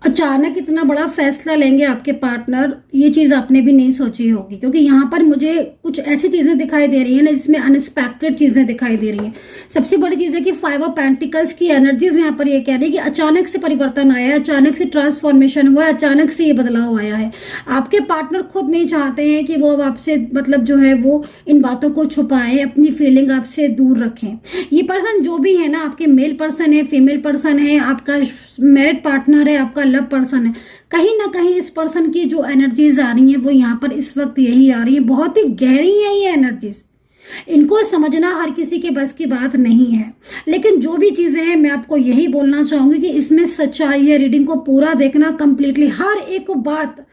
अचानक इतना बड़ा फैसला लेंगे आपके पार्टनर, ये चीज़ आपने भी नहीं सोची होगी, क्योंकि यहाँ पर मुझे कुछ ऐसी चीज़ें दिखाई दे रही है ना जिसमें अनएक्सपेक्टेड चीज़ें दिखाई दे रही हैं। सबसे बड़ी चीज़ है कि 5 ऑफ पेंटिकल्स की एनर्जीज यहाँ पर ये कह रही है कि अचानक से परिवर्तन आया है, अचानक से ट्रांसफॉर्मेशन हुआ है, अचानक से ये बदलाव आया है। आपके पार्टनर खुद नहीं चाहते हैं कि वो अब आपसे मतलब जो है वो इन बातों को छुपाएं, अपनी फीलिंग आपसे दूर रखें। ये पर्सन जो भी है ना, आपके मेल पर्सन है, फीमेल पर्सन है, आपका मैरिड पार्टनर है, आपका लव पर्सन है, कहीं ना कहीं इस पर्सन की जो एनर्जीज आ रही हैं वो यहाँ पर इस वक्त यही आ रही है। बहुत ही गहरी है ये एनर्जीज, इनको समझना हर किसी के बस की बात नहीं है। लेकिन जो भी चीजें हैं मैं आपको यही बोलना चाहूंगी कि इसमें सच्चाई है। रीडिंग को पूरा देखना कंप्लीटली, हर एक बात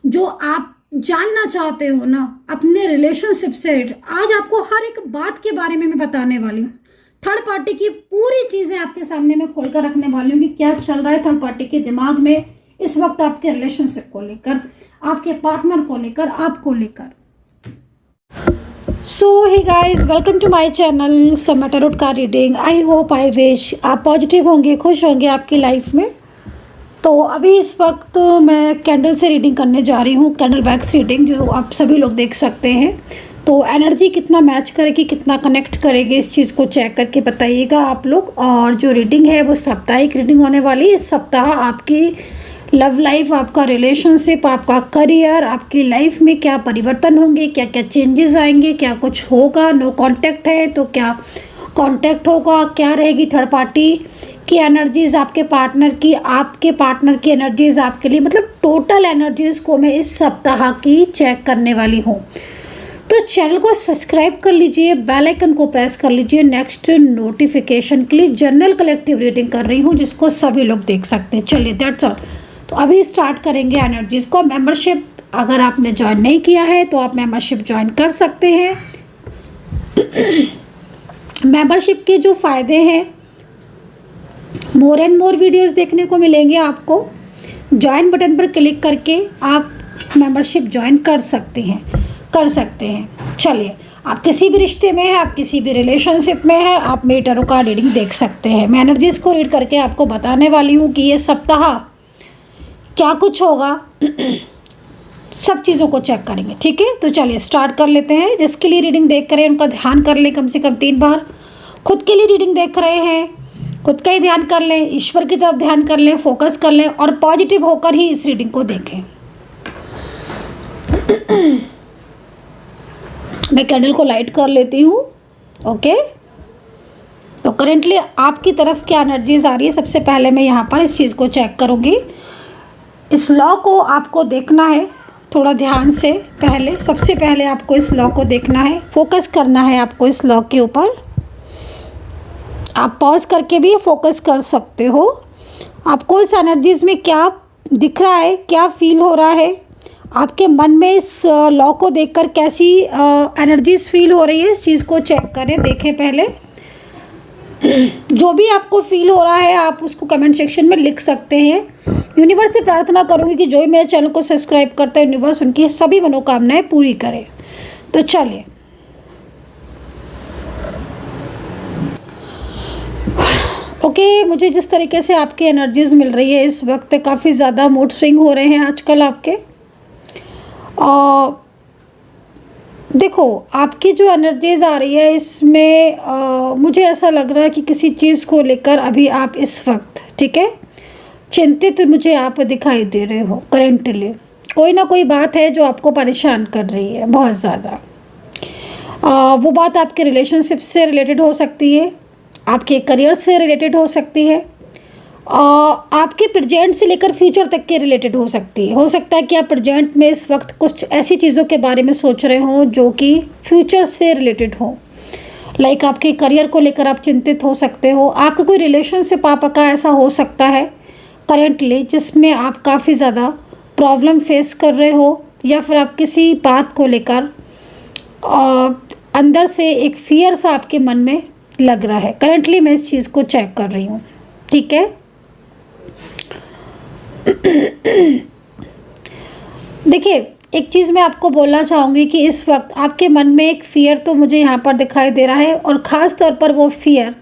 जो आप जानना चाहते हो ना अपने रिलेशनशिप से, आज आपको हर एक बात के बारे में मैं बताने वाली हूँ। थर्ड पार्टी की पूरी चीजें आपके सामने मैं खोलकर रखने वाली हूँ कि क्या चल रहा है थर्ड पार्टी के दिमाग में इस वक्त आपके रिलेशनशिप को लेकर, आपके पार्टनर को लेकर, आपको लेकर। So hey guys, welcome to my channel Samay tarot का reading. I hope I wish आप पॉजिटिव होंगे, खुश होंगे आपकी लाइफ में। तो अभी इस वक्त मैं कैंडल से रीडिंग करने जा रही हूँ, कैंडल वैक्स रीडिंग, जो आप सभी लोग देख सकते हैं। तो एनर्जी कितना मैच करेगी, कितना कनेक्ट करेगी, इस चीज़ को चेक करके बताइएगा आप लोग। और जो रीडिंग है वो साप्ताहिक रीडिंग होने वाली है। इस सप्ताह आपकी लव लाइफ, आपका रिलेशनशिप, आपका करियर, आपकी लाइफ में क्या परिवर्तन होंगे, क्या क्या चेंजेस आएंगे, क्या कुछ होगा। नो कांटेक्ट है तो क्या कांटेक्ट होगा, क्या रहेगी थर्ड पार्टी की एनर्जीज आपके पार्टनर की, आपके पार्टनर की एनर्जीज आपके लिए, मतलब टोटल एनर्जीज को मैं इस सप्ताह की चेक करने वाली हूँ। तो चैनल को सब्सक्राइब कर लीजिए, बेल आइकन को प्रेस कर लीजिए नेक्स्ट नोटिफिकेशन के लिए। जनरल कलेक्टिव रीडिंग कर रही हूँ जिसको सभी लोग देख सकते हैं। चलिए दैट्स ऑल। तो अभी स्टार्ट करेंगे एनर्जीज को। मेंबरशिप अगर आपने ज्वाइन नहीं किया है तो आप मेंबरशिप ज्वाइन कर सकते हैं। मेंबरशिप के जो फ़ायदे हैं, मोर एंड मोर वीडियोस देखने को मिलेंगे आपको। ज्वाइन बटन पर क्लिक करके आप मेंबरशिप ज्वाइन कर सकते हैं। चलिए, आप किसी भी रिश्ते में हैं, आप किसी भी रिलेशनशिप में हैं, आप मेरे टैरो कार्ड रीडिंग देख सकते हैं। मैं एनर्जीज को रीड करके आपको बताने वाली हूँ कि ये सप्ताह क्या कुछ होगा। सब चीज़ों को चेक करेंगे, ठीक है। तो चलिए स्टार्ट कर लेते हैं। जिसके लिए रीडिंग देख रहे हैं उनका ध्यान कर लें कम से कम 3 बार। खुद के लिए रीडिंग देख रहे हैं, खुद का ही ध्यान कर लें, ईश्वर की तरफ ध्यान कर लें, फोकस कर लें और पॉजिटिव होकर ही इस रीडिंग को देखें। मैं कैंडल को लाइट कर लेती हूँ। ओके, तो करेंटली आपकी तरफ क्या एनर्जीज आ रही है, सबसे पहले मैं यहाँ पर इस चीज़ को चेक करूँगी। इस लॉ को आपको देखना है थोड़ा ध्यान से। सबसे पहले आपको इस लॉ को देखना है, फोकस करना है आपको इस लॉ के ऊपर। आप पॉज करके भी फोकस कर सकते हो। आपको इस एनर्जीज में क्या दिख रहा है, क्या फील हो रहा है, आपके मन में इस लॉ को देखकर कैसी एनर्जीज फील हो रही है, इस चीज़ को चेक करें, देखें पहले। जो भी आपको फील हो रहा है आप उसको कमेंट सेक्शन में लिख सकते हैं। यूनिवर्स से प्रार्थना करूंगी कि जो भी मेरे चैनल को सब्सक्राइब करता है यूनिवर्स उनकी सभी मनोकामनाएं पूरी करे। तो चलिए, ओके, मुझे जिस तरीके से आपकी एनर्जीज मिल रही है इस वक्त, काफ़ी ज़्यादा मूड स्विंग हो रहे हैं आजकल आपके। देखो, आपकी जो एनर्जीज आ रही है इसमें मुझे ऐसा लग रहा है कि किसी चीज़ को लेकर अभी आप इस वक्त, ठीक है, चिंतित मुझे आप दिखाई दे रहे हो। करेंटली कोई ना कोई बात है जो आपको परेशान कर रही है बहुत ज़्यादा। वो बात आपके रिलेशनशिप से रिलेटेड हो सकती है, आपके करियर से रिलेटेड हो सकती है, आपके प्रेजेंट से लेकर फ्यूचर तक के रिलेटेड हो सकती है। हो सकता है कि आप प्रेजेंट में इस वक्त कुछ ऐसी चीज़ों के बारे में सोच रहे हो जो कि फ्यूचर से रिलेटेड हो। लाइक आपके करियर को लेकर आप चिंतित हो सकते हो। आपका कोई रिलेशनशिप आपका ऐसा हो सकता है करेंटली जिसमें आप काफ़ी ज़्यादा प्रॉब्लम फेस कर रहे हो, या फिर आप किसी बात को लेकर अंदर से एक फियर सा आपके मन में लग रहा है। करेंटली मैं इस चीज़ को चेक कर रही हूँ, ठीक है। देखिए, एक चीज़ मैं आपको बोलना चाहूँगी कि इस वक्त आपके मन में एक फ़ियर तो मुझे यहाँ पर दिखाई दे रहा है, और ख़ास तौर पर वो फ़ियर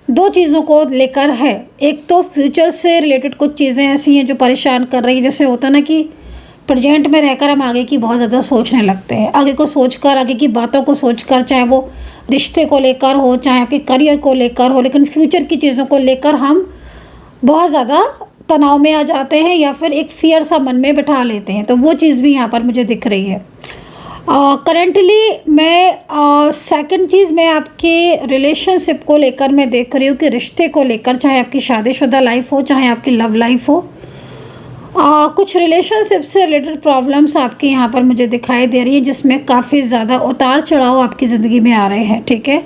दो चीज़ों को लेकर है। एक तो फ्यूचर से रिलेटेड कुछ चीज़ें ऐसी हैं जो परेशान कर रही हैं, जैसे होता है ना कि प्रेजेंट में रहकर हम आगे की बहुत ज़्यादा सोचने लगते हैं, आगे को सोचकर, आगे की बातों को सोचकर, चाहे वो रिश्ते को लेकर हो, चाहे आपके करियर को लेकर हो, लेकिन फ्यूचर की चीज़ों को लेकर हम बहुत ज़्यादा तनाव में आ जाते हैं या फिर एक फियर सा मन में बिठा लेते हैं। तो वो चीज़ भी यहाँ पर मुझे दिख रही है। करेंटली मैं सेकंड चीज़ मैं आपके रिलेशनशिप को लेकर मैं देख रही हूँ कि रिश्ते को लेकर, चाहे आपकी शादीशुदा लाइफ हो, चाहे आपकी लव लाइफ हो, कुछ रिलेशनशिप से रिलेटेड प्रॉब्लम्स आपके यहाँ पर मुझे दिखाई दे रही है, जिसमें काफ़ी ज़्यादा उतार चढ़ाव आपकी ज़िंदगी में आ रहे हैं। ठीक है,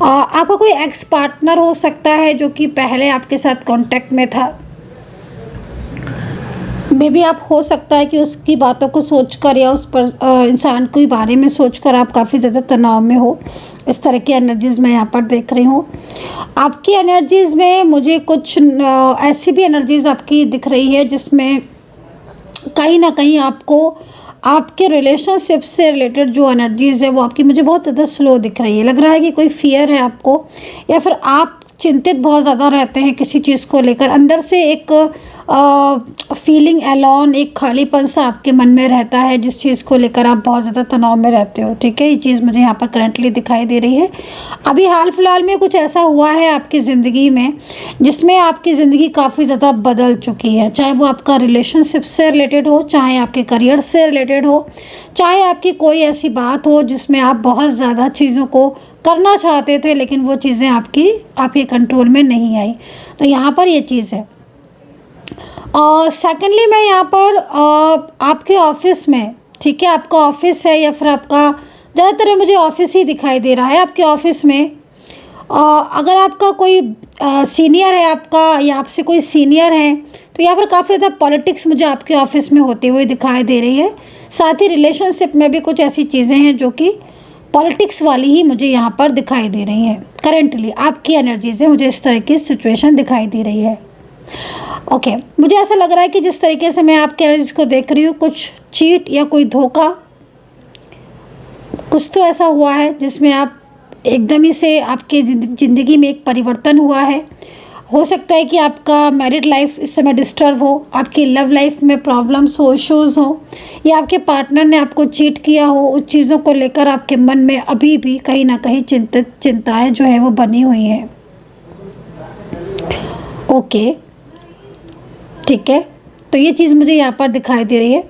आपका कोई एक्स पार्टनर हो सकता है जो कि पहले आपके साथ कांटेक्ट में था। मे बी आप हो सकता है कि उसकी बातों को सोचकर या उस पर इंसान के बारे में सोचकर आप काफ़ी ज़्यादा तनाव में हो। इस तरह की एनर्जीज़ मैं यहाँ पर देख रही हूँ। आपकी एनर्जीज़ में मुझे कुछ ऐसी भी एनर्जीज़ आपकी दिख रही है जिसमें कहीं ना कहीं आपको आपके रिलेशनशिप से रिलेटेड जो एनर्जीज़ है वो आपकी मुझे बहुत ज़्यादा स्लो दिख रही है। लग रहा है कि कोई फियर है आपको, या फिर आप चिंतित बहुत ज़्यादा रहते हैं किसी चीज़ को लेकर। अंदर से एक फीलिंग एलोन, एक खालीपन सा आपके मन में रहता है जिस चीज़ को लेकर आप बहुत ज़्यादा तनाव में रहते हो। ठीक है, ये चीज़ मुझे यहाँ पर करंटली दिखाई दे रही है। अभी हाल फिलहाल में कुछ ऐसा हुआ है आपकी ज़िंदगी में जिसमें आपकी ज़िंदगी काफ़ी ज़्यादा बदल चुकी है, चाहे वो आपका रिलेशनशिप से रिलेटेड हो, चाहे आपके करियर से रिलेटेड हो, चाहे आपकी कोई ऐसी बात हो जिसमें आप बहुत ज़्यादा चीज़ों को करना चाहते थे लेकिन वो चीज़ें आपके कंट्रोल में नहीं आई। तो यहाँ पर ये चीज़ है। और सेकेंडली मैं यहाँ पर आपके ऑफिस में, ठीक है, आपका ऑफिस है या फिर आपका, ज़्यादातर मुझे ऑफिस ही दिखाई दे रहा है। आपके ऑफिस में अगर आपका कोई सीनियर है आपका, या आपसे कोई सीनियर है, तो यहाँ पर काफ़ी ज़्यादा पॉलिटिक्स मुझे आपके ऑफिस में होती हुई दिखाई दे रही है। साथ ही रिलेशनशिप में भी कुछ ऐसी चीज़ें हैं जो कि पॉलिटिक्स वाली ही मुझे यहाँ पर दिखाई दे रही हैं। करेंटली आपकी एनर्जी से मुझे इस तरह की सिचुएशन दिखाई दे रही है। ओके, मुझे ऐसा लग रहा है कि जिस तरीके से मैं आपके एनर्जीज को देख रही हूँ, कुछ चीट या कोई धोखा, कुछ तो ऐसा हुआ है जिसमें आप एकदम ही से आपके ज़िंदगी में एक परिवर्तन हुआ है। हो सकता है कि आपका मैरिड लाइफ इस समय डिस्टर्ब हो, आपकी लव लाइफ में प्रॉब्लम्स हो, इश्यूज़ हो, या आपके पार्टनर ने आपको चीट किया हो। उस चीज़ों को लेकर आपके मन में अभी भी कहीं ना कहीं चिंताएं जो है वो बनी हुई हैं। ओके, ठीक है, तो ये चीज़ मुझे यहाँ पर दिखाई दे रही है।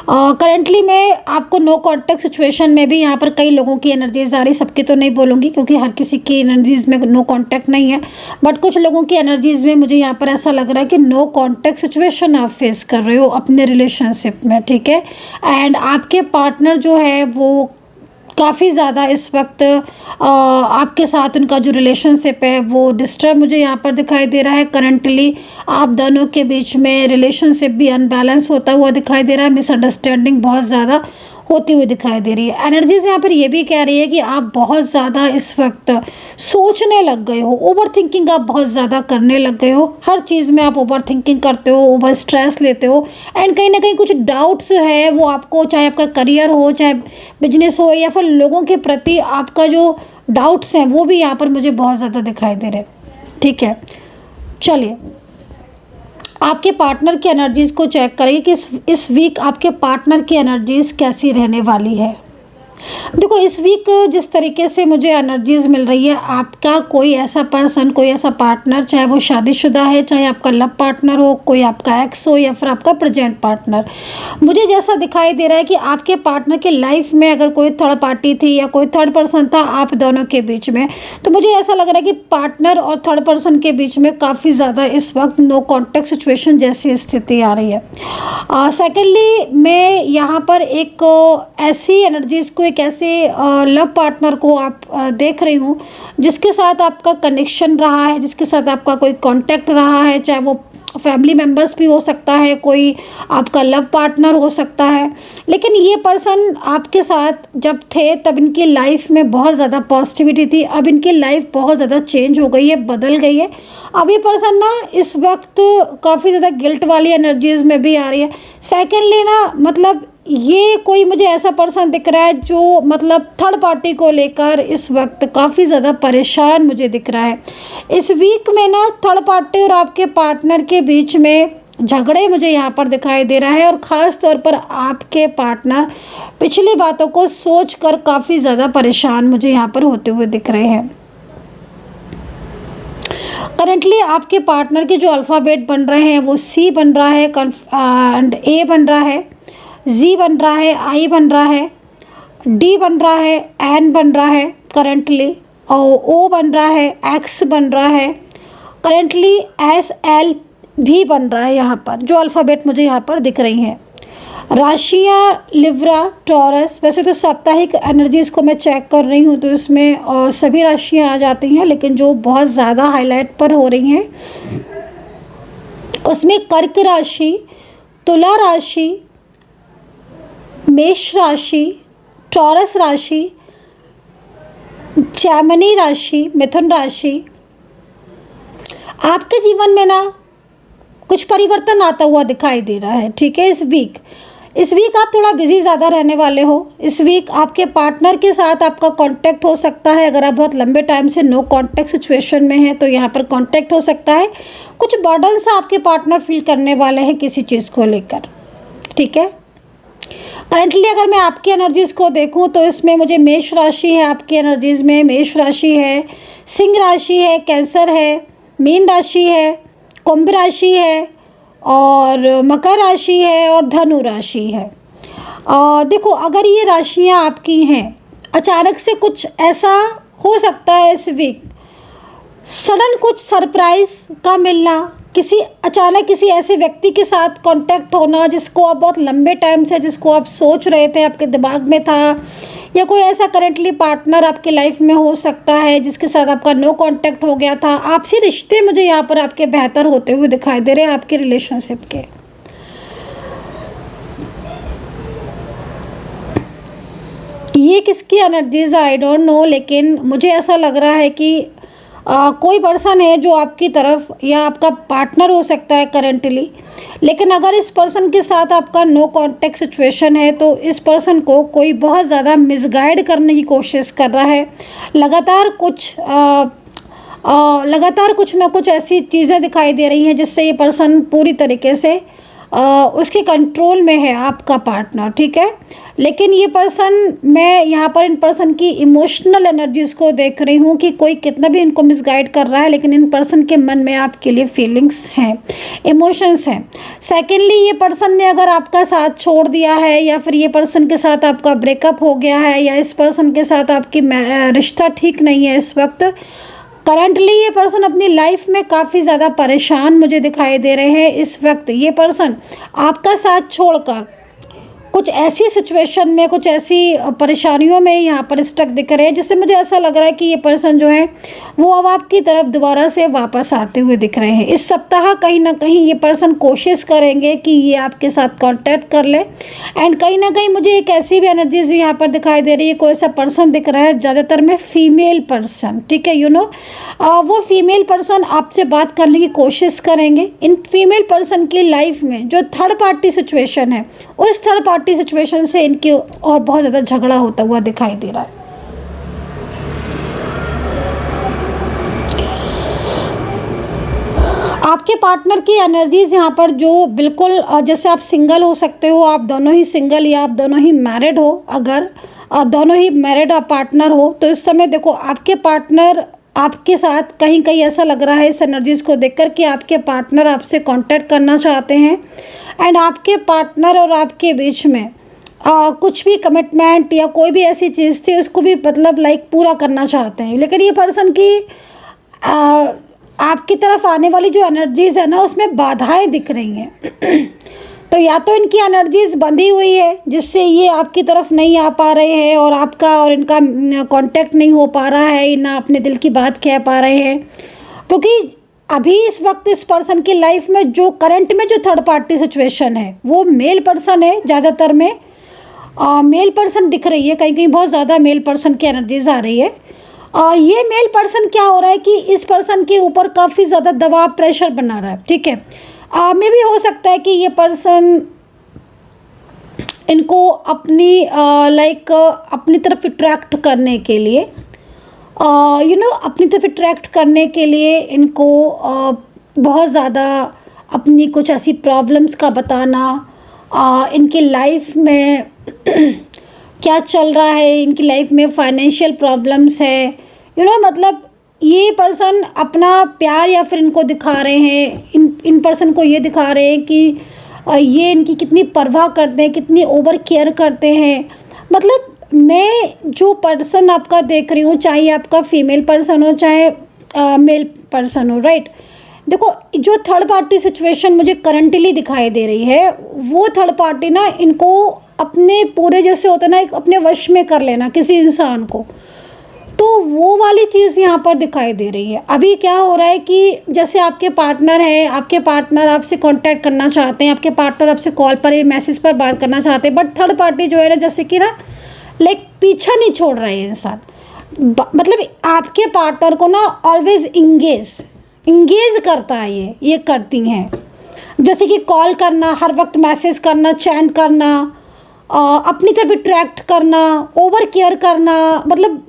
करेंटली मैं आपको नो कॉन्टैक्ट सिचुएशन में भी यहाँ पर कई लोगों की एनर्जीज आ रही, सबकी तो नहीं बोलूँगी क्योंकि हर किसी की एनर्जीज में नो कॉन्टैक्ट नहीं है, बट कुछ लोगों की एनर्जीज में मुझे यहाँ पर ऐसा लग रहा है कि नो कॉन्टैक्ट सिचुएशन आप फेस कर रहे हो अपने रिलेशनशिप में। ठीक है, एंड आपके पार्टनर जो है वो काफ़ी ज़्यादा इस वक्त आपके साथ उनका जो रिलेशनशिप है वो डिस्टर्ब मुझे यहाँ पर दिखाई दे रहा है। करंटली आप दोनों के बीच में रिलेशनशिप भी अनबैलेंस होता हुआ दिखाई दे रहा है, मिसअंडरस्टैंडिंग बहुत ज़्यादा होती हुई दिखाई दे रही है। एनर्जीज यहाँ पर ये भी कह रही है कि आप बहुत ज़्यादा इस वक्त सोचने लग गए हो, ओवर थिंकिंग आप बहुत ज़्यादा करने लग गए हो। हर चीज़ में आप ओवर थिंकिंग करते हो, ओवर स्ट्रेस लेते हो, एंड कहीं ना कहीं कुछ डाउट्स है वो आपको, चाहे आपका करियर हो, चाहे बिजनेस हो, या फिर लोगों के प्रति आपका जो डाउट्स हैं वो भी यहाँ पर मुझे बहुत ज़्यादा दिखाई दे रहे हैं। ठीक है, चलिए आपके पार्टनर की एनर्जीज़ को चेक करेंगे कि इस वीक आपके पार्टनर की एनर्जीज़ कैसी रहने वाली है। देखो, इस वीक जिस तरीके से मुझे एनर्जीज़ मिल रही है, आपका कोई ऐसा पर्सन, कोई ऐसा पार्टनर, चाहे वो शादीशुदा है, चाहे आपका लव पार्टनर हो, कोई आपका एक्स हो, या फिर आपका प्रेजेंट पार्टनर, मुझे जैसा दिखाई दे रहा है कि आपके पार्टनर की लाइफ में अगर कोई थर्ड पार्टी थी या कोई थर्ड पर्सन था आप दोनों के बीच में, तो मुझे ऐसा लग रहा है कि पार्टनर और थर्ड पर्सन के बीच में काफ़ी ज़्यादा इस वक्त नो कॉन्टैक्ट सिचुएशन जैसी स्थिति आ रही है। सेकेंडली मैं यहाँ पर एक ऐसी एनर्जीज़ को, एक ऐसे लव पार्टनर को आप देख रही हूँ जिसके साथ आपका कनेक्शन रहा है, जिसके साथ आपका कोई कांटेक्ट रहा है, चाहे वो फैमिली मेम्बर्स भी हो सकता है, कोई आपका लव पार्टनर हो सकता है, लेकिन ये पर्सन आपके साथ जब थे तब इनकी लाइफ में बहुत ज़्यादा पॉजिटिविटी थी। अब इनकी लाइफ बहुत ज़्यादा चेंज हो गई है, बदल गई है। अब ये पर्सन ना इस वक्त काफ़ी ज़्यादा गिल्ट वाली एनर्जीज़ में भी आ रही है। सेकेंडली ना, मतलब ये कोई मुझे ऐसा पर्सन दिख रहा है जो मतलब थर्ड पार्टी को लेकर इस वक्त काफ़ी ज़्यादा परेशान मुझे दिख रहा है। इस वीक में ना थर्ड पार्टी और आपके पार्टनर के बीच में झगड़े मुझे यहाँ पर दिखाई दे रहा है, और ख़ास तौर पर आपके पार्टनर पिछली बातों को सोचकर काफ़ी ज़्यादा परेशान मुझे यहाँ पर होते हुए दिख रहे हैं। करेंटली आपके पार्टनर के जो अल्फ़ाबेट बन रहे हैं वो सी बन रहा है, एंड ए बन रहा है, जी बन रहा है, आई बन रहा है, डी बन रहा है, एन बन रहा है करेंटली, और ओ बन रहा है, एक्स बन रहा है करेंटली, एस एल भी बन रहा है यहाँ पर, जो अल्फ़ाबेट मुझे यहाँ पर दिख रही हैं। राशियाँ लिब्रा, टॉरस, वैसे तो साप्ताहिक एनर्जीज़ को मैं चेक कर रही हूँ तो इसमें और सभी राशियाँ आ जाती हैं, लेकिन जो बहुत ज़्यादा हाईलाइट पर हो रही हैं उसमें कर्क राशि, तुला राशि, मेष राशि, टॉरस राशि, जैमिनी राशि, मिथुन राशि। आपके जीवन में ना कुछ परिवर्तन आता हुआ दिखाई दे रहा है, ठीक है। इस वीक आप थोड़ा बिजी ज़्यादा रहने वाले हो। इस वीक आपके पार्टनर के साथ आपका कांटेक्ट हो सकता है। अगर आप बहुत लंबे टाइम से नो कांटेक्ट सिचुएशन में हैं तो यहाँ पर कांटेक्ट हो सकता है। कुछ बर्डन्स आपके पार्टनर फील करने वाले हैं किसी चीज़ को लेकर, ठीक है। करंटली अगर मैं आपकी एनर्जीज़ को देखूं तो इसमें मुझे मेष राशि है, आपकी एनर्जीज़ में मेष राशि है, सिंह राशि है, कैंसर है, मीन राशि है, कुंभ राशि है, और मकर राशि है, और धनु राशि है। देखो, अगर ये राशियां आपकी हैं, अचानक से कुछ ऐसा हो सकता है इस वीक, सडन कुछ सरप्राइज का मिलना, अचानक किसी ऐसे व्यक्ति के साथ कांटेक्ट होना जिसको आप बहुत लंबे टाइम से, जिसको आप सोच रहे थे, आपके दिमाग में था, या कोई ऐसा करेंटली पार्टनर आपके लाइफ में हो सकता है जिसके साथ आपका नो कांटेक्ट हो गया था। आपसी रिश्ते मुझे यहाँ पर आपके बेहतर होते हुए दिखाई दे रहे हैं, आपके रिलेशनशिप के। ये किसकी एनर्जीज आई डोंट नो, लेकिन मुझे ऐसा लग रहा है कि कोई पर्सन है जो आपकी तरफ, या आपका पार्टनर हो सकता है करेंटली, लेकिन अगर इस पर्सन के साथ आपका नो कांटेक्ट सिचुएशन है तो इस पर्सन को कोई बहुत ज़्यादा मिसगाइड करने की कोशिश कर रहा है। लगातार कुछ ना कुछ ऐसी चीज़ें दिखाई दे रही हैं जिससे ये पर्सन पूरी तरीके से उसके कंट्रोल में है, आपका पार्टनर, ठीक है। लेकिन ये पर्सन, मैं यहाँ पर इन पर्सन की इमोशनल एनर्जीज़ को देख रही हूँ कि कोई कितना भी इनको मिसगाइड कर रहा है, लेकिन इन पर्सन के मन में आपके लिए फीलिंग्स हैं, इमोशंस हैं। सेकेंडली, ये पर्सन ने अगर आपका साथ छोड़ दिया है, या फिर ये पर्सन के साथ आपका ब्रेकअप हो गया है, या इस पर्सन के साथ आपकी रिश्ता ठीक नहीं है इस वक्त, करंटली ये पर्सन अपनी लाइफ में काफ़ी ज़्यादा परेशान मुझे दिखाई दे रहे हैं। इस वक्त ये पर्सन आपका साथ छोड़कर कुछ ऐसी सिचुएशन में, कुछ ऐसी परेशानियों में यहाँ पर स्टक दिख रहे हैं, जिससे मुझे ऐसा लग रहा है कि ये पर्सन जो है वो अब आपकी तरफ दोबारा से वापस आते हुए दिख रहे हैं। इस सप्ताह कहीं ना कहीं ये पर्सन कोशिश करेंगे कि ये आपके साथ कांटेक्ट कर ले, एंड कहीं ना कहीं मुझे एक ऐसी भी एनर्जीज यहाँ पर दिखाई दे रही है, कोई ऐसा पर्सन दिख रहा है, ज़्यादातर में फीमेल पर्सन, ठीक है, वो फीमेल पर्सन आपसे बात करने की कोशिश करेंगे। इन फीमेल पर्सन की लाइफ में जो थर्ड पार्टी सिचुएशन है, उस थर्ड पार्टी सिचुएशन से इनकी और बहुत ज़्यादा झगड़ा होता हुआ दिखाई दे रहा है। आपके पार्टनर की एनर्जीज यहाँ पर जो बिल्कुल, जैसे आप सिंगल हो सकते हो, आप दोनों ही सिंगल या आप दोनों ही मैरिड हो, अगर दोनों ही मैरिड पार्टनर हो तो इस समय देखो आपके पार्टनर आपके साथ कहीं कहीं ऐसा लग रहा है इस एनर्जीज़ को देखकर कि आपके पार्टनर आपसे कांटेक्ट करना चाहते हैं, एंड आपके पार्टनर और आपके बीच में कुछ भी कमिटमेंट या कोई भी ऐसी चीज़ थी उसको भी मतलब पूरा करना चाहते हैं। लेकिन ये पर्सन की आपकी तरफ आने वाली जो एनर्जीज़ है ना, उसमें बाधाएं दिख रही हैं। तो या तो इनकी एनर्जीज़ बंधी हुई है जिससे ये आपकी तरफ नहीं आ पा रहे हैं, और आपका और इनका कांटेक्ट नहीं हो पा रहा है, ना अपने दिल की बात कह पा रहे हैं, क्योंकि अभी इस वक्त इस पर्सन की लाइफ में जो करंट में जो थर्ड पार्टी सिचुएशन है वो मेल पर्सन है। ज़्यादातर में मेल पर्सन दिख रही है, कहीं कहीं बहुत ज़्यादा मेल पर्सन की एनर्जीज आ रही है। ये मेल पर्सन क्या हो रहा है कि इस पर्सन के ऊपर काफ़ी ज़्यादा दबाव, प्रेशर बना रहा है, ठीक है। मे भी हो सकता है कि ये पर्सन इनको अपनी अपनी तरफ अट्रैक्ट करने के लिए अपनी तरफ अट्रैक्ट करने के लिए इनको बहुत ज़्यादा अपनी कुछ ऐसी प्रॉब्लम्स का बताना, इनकी लाइफ में क्या चल रहा है, इनकी लाइफ में फाइनेंशियल प्रॉब्लम्स है, मतलब ये पर्सन अपना प्यार या फिर इनको दिखा रहे हैं, इन पर्सन को ये दिखा रहे हैं कि ये इनकी कितनी परवाह करते हैं, कितनी ओवर केयर करते हैं। मतलब मैं जो पर्सन आपका देख रही हूँ, चाहे आपका फीमेल पर्सन हो चाहे मेल पर्सन हो, राइट। देखो, जो थर्ड पार्टी सिचुएशन मुझे करंटली दिखाई दे रही है, वो थर्ड पार्टी ना इनको अपने पूरे, जैसे होता है ना, अपने वश में कर लेना किसी इंसान को, तो वो वाली चीज़ यहाँ पर दिखाई दे रही है। अभी क्या हो रहा है कि जैसे आपके पार्टनर है, आपके पार्टनर आपसे कांटेक्ट करना चाहते हैं, आपके पार्टनर आपसे कॉल पर या मैसेज पर बात करना चाहते हैं, बट थर्ड पार्टी जो है ना, जैसे कि ना पीछा नहीं छोड़ रहा है इंसान। मतलब आपके पार्टनर को ना ऑलवेज इंगेज करता है, ये करती हैं, जैसे कि कॉल करना, हर वक्त मैसेज करना, चैट करना, अपनी तरफ अट्रैक्ट करना, ओवर केयर करना, मतलब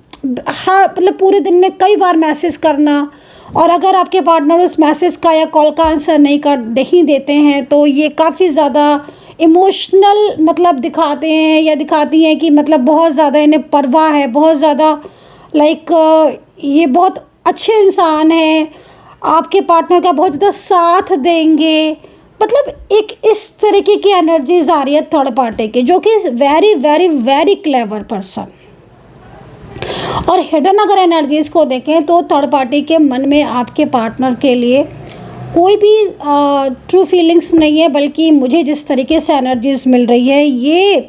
पूरे दिन में कई बार मैसेज करना। और अगर आपके पार्टनर उस मैसेज का या कॉल का आंसर नहीं देते हैं, तो ये काफ़ी ज़्यादा इमोशनल मतलब दिखाते हैं या दिखाती हैं कि मतलब बहुत ज़्यादा इन्हें परवाह है, बहुत ज़्यादा ये बहुत अच्छे इंसान हैं, आपके पार्टनर का बहुत ज़्यादा साथ देंगे। मतलब एक इस तरीके की एनर्जीज आ रही है थर्ड पार्टी की, जो कि very very very clever person. और हिडन अगर एनर्जीज़ को देखें तो थर्ड पार्टी के मन में आपके पार्टनर के लिए कोई भी ट्रू फीलिंग्स नहीं है, बल्कि मुझे जिस तरीके से एनर्जीज़ मिल रही है, ये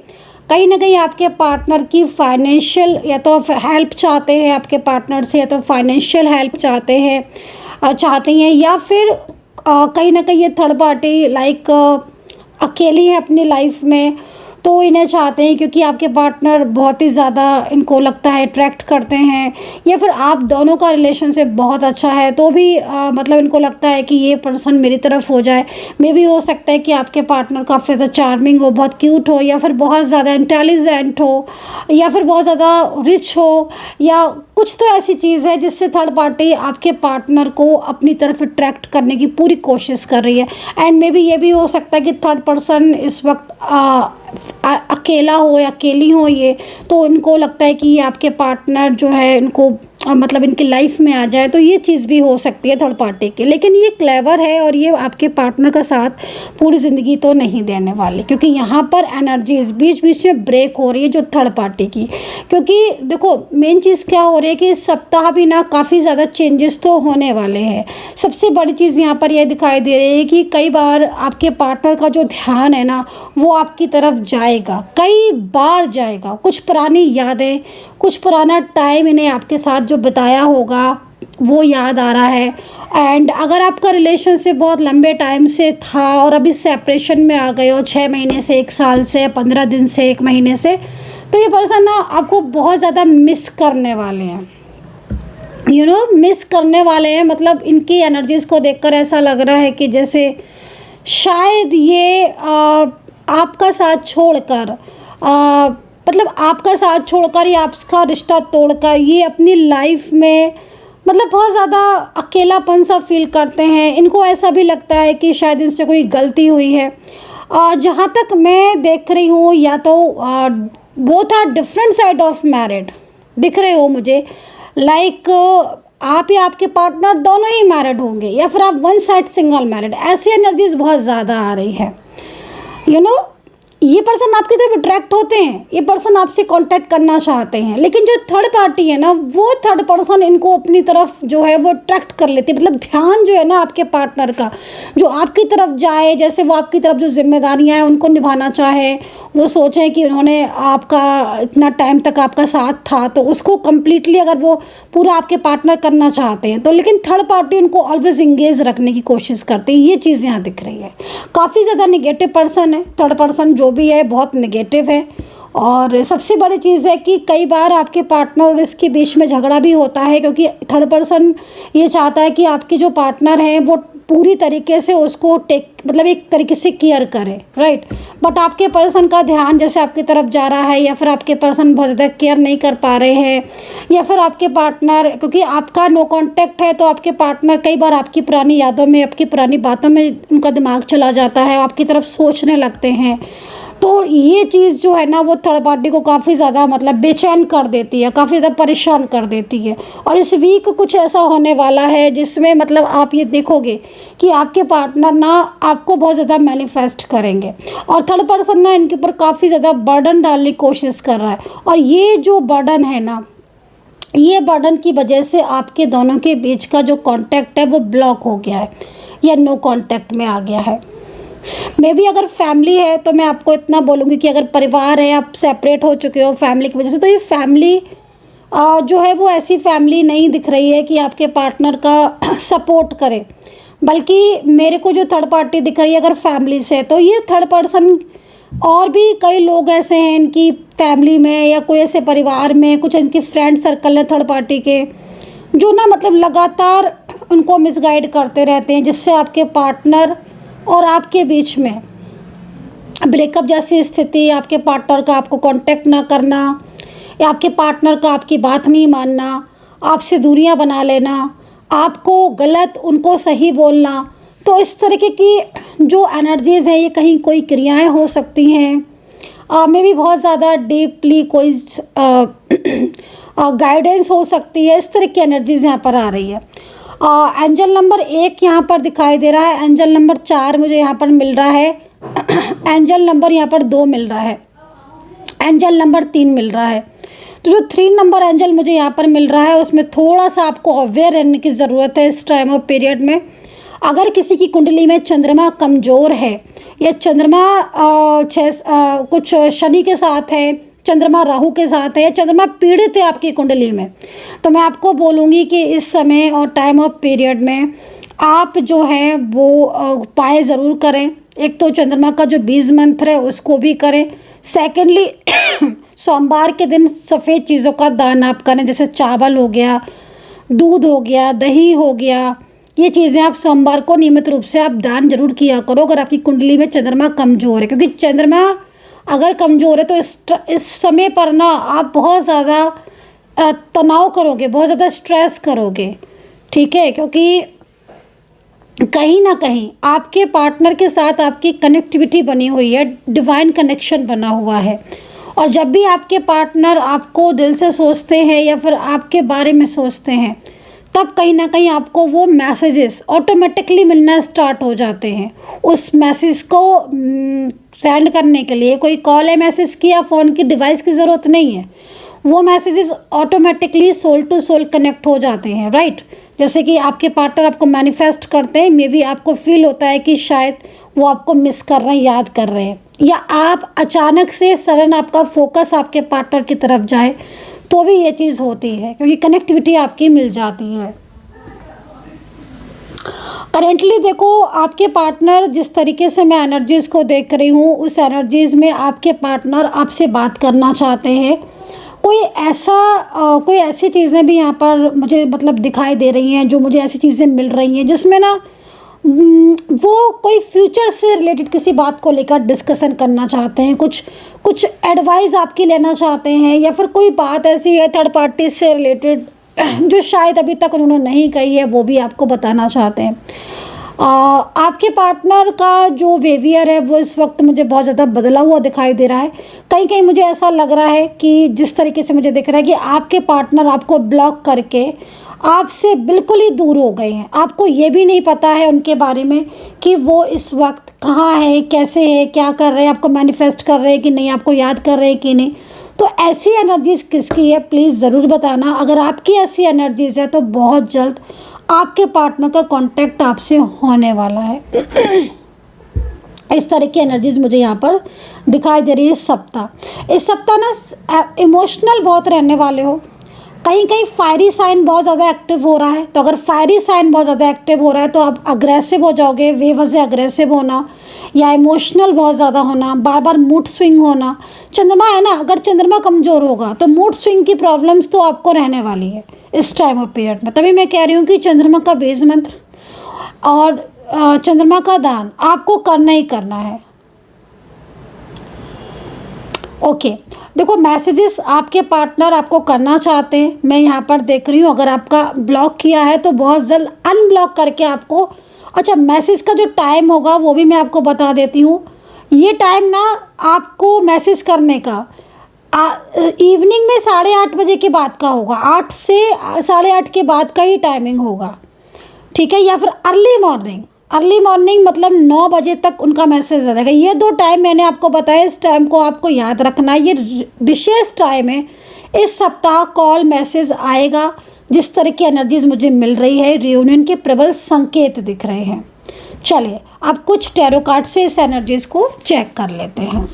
कहीं ना कहीं आपके पार्टनर की फाइनेंशियल या तो हेल्प चाहते हैं आपके पार्टनर से, या तो फाइनेंशियल हेल्प चाहते हैं, या फिर कहीं ना कहीं ये थर्ड पार्टी अकेली है अपनी लाइफ में, तो इन्हें चाहते हैं क्योंकि आपके पार्टनर बहुत ही ज़्यादा इनको लगता है अट्रैक्ट करते हैं, या फिर आप दोनों का रिलेशनशिप बहुत अच्छा है, तो भी मतलब इनको लगता है कि ये पर्सन मेरी तरफ हो जाए। मे भी हो सकता है कि आपके पार्टनर काफ़ी ज़्यादा चार्मिंग हो, बहुत क्यूट हो, या फिर बहुत ज़्यादा इंटेलिजेंट हो, या फिर बहुत ज़्यादा रिच हो, या कुछ तो ऐसी चीज़ है जिससे थर्ड पार्टी आपके पार्टनर को अपनी तरफ अट्रैक्ट करने की पूरी कोशिश कर रही है। एंड मे बी ये भी हो सकता है कि थर्ड पर्सन इस वक्त अकेला हो या अकेली हो ये, तो इनको लगता है कि ये आपके पार्टनर जो है इनको मतलब इनकी लाइफ में आ जाए, तो ये चीज़ भी हो सकती है थर्ड पार्टी की। लेकिन ये क्लेवर है और ये आपके पार्टनर का साथ पूरी ज़िंदगी तो नहीं देने वाले, क्योंकि यहाँ पर एनर्जीज बीच बीच में ब्रेक हो रही है जो थर्ड पार्टी की। क्योंकि देखो, मेन चीज़ क्या हो रही है कि इस सप्ताह भी ना काफ़ी ज़्यादा चेंजेस तो होने वाले हैं। सबसे बड़ी चीज़ यहाँ पर यह दिखाई दे रही है कि कई बार आपके पार्टनर का जो ध्यान है ना, वो आपकी तरफ जाएगा, कई बार जाएगा। कुछ पुरानी यादें, कुछ पुराना टाइम इन्हें आपके साथ जो बिताया होगा वो याद आ रहा है। एंड अगर आपका रिलेशनशिप बहुत लंबे टाइम से था और अभी सेपरेशन में आ गए हो, 6 महीने से, 1 साल से, 15 दिन से, 1 महीने से, तो ये पर्सन ना आपको बहुत ज़्यादा मिस करने वाले हैं, मिस करने वाले हैं। मतलब इनकी एनर्जीज़ को देखकर ऐसा लग रहा है कि जैसे शायद ये आपका साथ छोड़कर मतलब आपका साथ छोड़कर या आपका रिश्ता तोड़कर ये अपनी लाइफ में मतलब बहुत ज़्यादा अकेलापन सा फील करते हैं। इनको ऐसा भी लगता है कि शायद इनसे कोई गलती हुई है। जहाँ तक मैं देख रही हूँ, या तो both are different side of married दिख रहे हो मुझे। आप या आपके पार्टनर दोनों ही मैरिड होंगे, या फिर आप वन साइड सिंगल मैरिड। ऐसी एनर्जीज बहुत ज़्यादा आ रही है। ये पर्सन आपकी तरफ अट्रैक्ट होते हैं, ये पर्सन आपसे कांटेक्ट करना चाहते हैं, लेकिन जो थर्ड पार्टी है ना, वो थर्ड पर्सन इनको अपनी तरफ जो है वो अट्रैक्ट कर लेती है। मतलब ध्यान जो है ना आपके पार्टनर का, जो आपकी तरफ जाए, जैसे वो आपकी तरफ जो जिम्मेदारियां हैं उनको निभाना चाहे, वो सोचें कि उन्होंने आपका इतना टाइम तक आपका साथ था, तो उसको कम्प्लीटली अगर वो पूरा आपके पार्टनर करना चाहते हैं, तो लेकिन थर्ड पार्टी उनको ऑलवेज इंगेज रखने की कोशिश करती है। ये चीज़ यहाँ दिख रही है। काफ़ी ज़्यादा निगेटिव पर्सन है थर्ड पर्सन, जो भी है बहुत नेगेटिव है, और सबसे बड़ी चीज़ है कि कई बार आपके पार्टनर और इसके बीच में झगड़ा भी होता है, क्योंकि थर्ड पर्सन ये चाहता है कि आपके जो पार्टनर हैं वो पूरी तरीके से उसको मतलब एक तरीके से केयर करे, राइट। बट आपके पर्सन का ध्यान जैसे आपकी तरफ जा रहा है, या फिर आपके पर्सन बहुत ज़्यादा केयर नहीं कर पा रहे हैं, या फिर आपके पार्टनर, क्योंकि आपका नो कांटेक्ट है तो आपके पार्टनर कई बार आपकी पुरानी यादों में, आपकी पुरानी बातों में उनका दिमाग चला जाता है, आपकी तरफ सोचने लगते हैं। तो ये चीज़ जो है ना वो थर्ड पार्टी को काफ़ी ज़्यादा मतलब बेचैन कर देती है, काफ़ी ज़्यादा परेशान कर देती है। और इस वीक कुछ ऐसा होने वाला है जिसमें मतलब आप ये देखोगे कि आपके पार्टनर ना आपको बहुत ज़्यादा मैनिफेस्ट करेंगे, और थर्ड पर्सन ना इनके ऊपर काफ़ी ज़्यादा बर्डन डालने की कोशिश कर रहा है। और ये जो बर्डन है ना, ये बर्डन की वजह से आपके दोनों के बीच का जो कांटेक्ट है वो ब्लॉक हो गया है या नो कांटेक्ट में आ गया है। मे बी अगर फैमिली है तो मैं आपको इतना बोलूँगी कि अगर परिवार है, आप सेपरेट हो चुके हो फैमिली की वजह से, तो ये फैमिली जो है वो ऐसी फैमिली नहीं दिख रही है कि आपके पार्टनर का सपोर्ट करे। बल्कि मेरे को जो थर्ड पार्टी दिख रही है अगर फैमिली से, तो ये थर्ड पर्सन, और भी कई लोग ऐसे हैं इनकी फैमिली में या कोई ऐसे परिवार में, कुछ इनके फ्रेंड सर्कल है थर्ड पार्टी के, जो ना मतलब लगातार उनको मिसगाइड करते रहते हैं, जिससे आपके पार्टनर और आपके बीच में ब्रेकअप जैसी स्थिति, आपके पार्टनर का आपको कांटेक्ट ना करना, या आपके पार्टनर का आपकी बात नहीं मानना, आपसे दूरियां बना लेना, आपको गलत उनको सही बोलना। तो इस तरीके की जो एनर्जीज़ हैं, ये कहीं कोई क्रियाएं हो सकती हैं, में भी बहुत ज़्यादा डीपली कोई गाइडेंस हो सकती है। इस तरह की एनर्जीज़ यहाँ पर आ रही है। एंजल नंबर 1 यहाँ पर दिखाई दे रहा है, एंजल नंबर 4 मुझे यहाँ पर मिल रहा है, एंजल नंबर यहाँ पर 2 मिल रहा है, एंजल नंबर 3 मिल रहा है। तो जो 3 नंबर एंजल मुझे यहाँ पर मिल रहा है उसमें थोड़ा सा आपको अवेयर रहने की ज़रूरत है इस टाइम ऑफ पीरियड में। अगर किसी की कुंडली में चंद्रमा कमज़ोर है, या चंद्रमा कुछ शनि के साथ है, चंद्रमा राहु के साथ है, या चंद्रमा पीड़ित है आपकी कुंडली में, तो मैं आपको बोलूँगी कि इस समय और टाइम ऑफ पीरियड में आप जो है वो उपाय ज़रूर करें। एक तो चंद्रमा का जो बीज मंत्र है उसको भी करें। सेकेंडली सोमवार के दिन सफ़ेद चीज़ों का दान आप करें, जैसे चावल हो गया, दूध हो गया, दही हो गया, ये चीज़ें आप सोमवार को नियमित रूप से आप दान जरूर किया करो अगर आपकी कुंडली में चंद्रमा कमज़ोर है। क्योंकि चंद्रमा अगर कमज़ोर है तो इस समय पर ना आप बहुत ज़्यादा तनाव करोगे, बहुत ज़्यादा स्ट्रेस करोगे, ठीक है। क्योंकि कहीं ना कहीं आपके पार्टनर के साथ आपकी कनेक्टिविटी बनी हुई है, डिवाइन कनेक्शन बना हुआ है। और जब भी आपके पार्टनर आपको दिल से सोचते हैं या फिर आपके बारे में सोचते हैं, तब कहीं ना कहीं आपको वो मैसेजेस ऑटोमेटिकली मिलना स्टार्ट हो जाते हैं। उस मैसेज को सेंड करने के लिए कोई कॉल या मैसेज की या फ़ोन की डिवाइस की ज़रूरत नहीं है, वो messages automatically soul to soul connect हो जाते हैं, राइट। जैसे कि आपके पार्टनर आपको मैनिफेस्ट करते हैं, मे बी आपको फील होता है कि शायद वो आपको मिस कर रहे हैं, याद कर रहे हैं, या आप अचानक से सडन आपका फोकस आपके पार्टनर की तरफ जाए तो भी ये चीज़ होती है, क्योंकि कनेक्टिविटी आपकी मिल जाती है। करेंटली देखो आपके पार्टनर, जिस तरीके से मैं एनर्जीज़ को देख रही हूँ, उस एनर्जीज़ में आपके पार्टनर आपसे बात करना चाहते हैं। कोई ऐसी चीज़ें भी यहाँ पर मुझे मतलब दिखाई दे रही हैं, जो मुझे ऐसी चीज़ें मिल रही हैं जिसमें ना वो कोई फ्यूचर से रिलेटेड किसी बात को लेकर डिस्कशन करना चाहते हैं, कुछ एडवाइस आपकी लेना चाहते हैं, या फिर कोई बात ऐसी है थर्ड पार्टी से रिलेटेड जो शायद अभी तक उन्होंने नहीं कही है, वो भी आपको बताना चाहते हैं। आपके पार्टनर का जो बिहेवियर है वो इस वक्त मुझे बहुत ज़्यादा बदला हुआ दिखाई दे रहा है। कहीं कहीं मुझे ऐसा लग रहा है कि जिस तरीके से मुझे दिख रहा है कि आपके पार्टनर आपको ब्लॉक करके आपसे बिल्कुल ही दूर हो गए हैं। आपको ये भी नहीं पता है उनके बारे में कि वो इस वक्त कहाँ है, कैसे है, क्या कर रहे हैं, आपको मैनिफेस्ट कर रहे हैं कि नहीं, आपको याद कर रहे हैं कि नहीं। तो ऐसी एनर्जीज़ किसकी है प्लीज़ ज़रूर बताना। अगर आपकी ऐसी एनर्जीज़ है तो बहुत जल्द आपके पार्टनर का कांटेक्ट आपसे होने वाला है। इस तरह की एनर्जीज़ मुझे यहाँ पर दिखाई दे रही है। इस सप्ताह ना इमोशनल बहुत रहने वाले हो। कहीं कहीं फायरी साइन बहुत ज़्यादा एक्टिव हो रहा है, तो अगर फायरी साइन बहुत ज़्यादा एक्टिव हो रहा है तो आप अग्रेसिव हो जाओगे, बेवजह अग्रेसिव होना या इमोशनल बहुत ज़्यादा होना, बार बार मूड स्विंग होना। चंद्रमा है ना, अगर चंद्रमा कमज़ोर होगा तो मूड स्विंग की प्रॉब्लम्स तो आपको रहने वाली है इस टाइम ऑफ पीरियड में। तभी मैं कह रही हूँ कि चंद्रमा का बीज मंत्र और चंद्रमा का दान आपको करना ही करना है। ओके देखो, मैसेजेस आपके पार्टनर आपको करना चाहते हैं, मैं यहाँ पर देख रही हूँ। अगर आपका ब्लॉक किया है तो बहुत जल्द अनब्लॉक करके आपको, अच्छा मैसेज का जो टाइम होगा वो भी मैं आपको बता देती हूँ। ये टाइम ना आपको मैसेज करने का इवनिंग में 8:30 बजे के बाद का होगा, 8 से 8:30 के बाद का ही टाइमिंग होगा, ठीक है, या फिर अर्ली मॉर्निंग मतलब 9 बजे तक उनका मैसेज रहेगा। ये 2 टाइम मैंने आपको बताया, इस टाइम को आपको याद रखना है, ये विशेष टाइम है। इस सप्ताह कॉल मैसेज आएगा। जिस तरह की एनर्जीज मुझे मिल रही है, रियूनियन के प्रबल संकेत दिख रहे हैं। चलिए अब कुछ टैरो कार्ड से इस एनर्जीज को चेक कर लेते हैं।